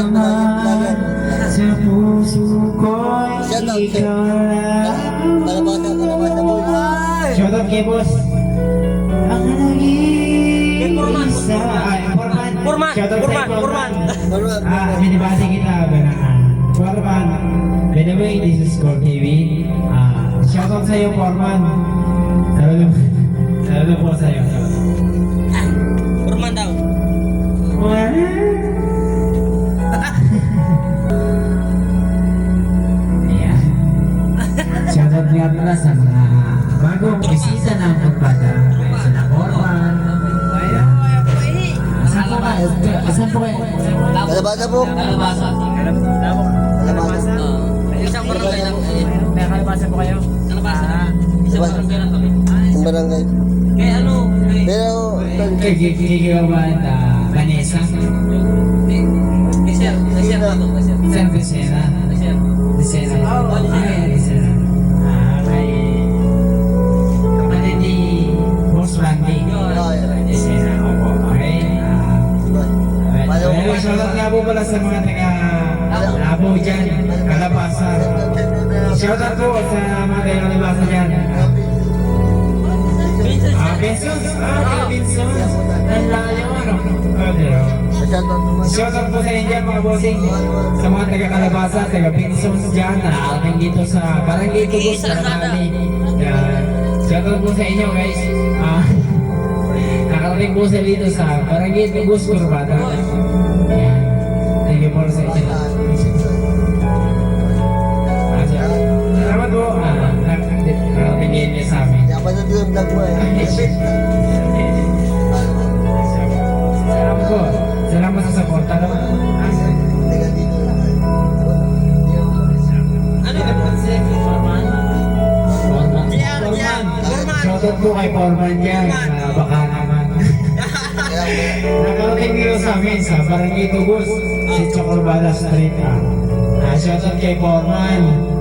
vlogger. Sa puso ko'y ikaw lang. Kalabasa boy. Shoutout kay boss. Ang naging isa. Purman. Shoutout kay Purman. Binibati kita. Forman. By the way, this is Core TV. Shoutout sa'yo, Forman. Sabi po sa'yo. Purman daw. Ayan. Shoutout nga pala sa mga bagong bisita ng Pagpata. Sila Forman. Ayan. Saan po kayo? Saan po kayo? Kalabasa po. Kalabasa. Kalabasa. Isang barangay lang. May kalabasa po kayo? Kalabasa. Isang barangay lang kami. Ang barangay. Kaya ano? Pero, Kikigaw ba Vanessa? Sir pa to. San Vicena? Sir. Vicena. Vicena. Kay kapatid ni Boss Randy. Vicena. Opo. Okay. Shoutout nga po pala sa mga taga Labo dyan. Kalabasa. Shoutout po sa mga taga Kalabasa dyan. Bensons. Bensons. Ang layo ano. Shoutout po sa inyo mga bossing. Sa mga taga Kalabasa, taga Bensons dyan. Nakarating dito sa Barangay Tugos. Shoutout po sa inyo guys. Nakarating po sa dito sa Barangay Tugos, Kurbata. Thank you po sa inyo. Salamat po. Nakarating niyo sa amin. Yaman na doon yung vlog mo eh. Salamat po. Salamat sa support. Teka dito lang. Ano na po? Shoutout po kay Forman dyan. Baka naman. Nakarating nyo sa amin sa Barangay Tugos, si Chocorbala Street. Shoutout kay Forman.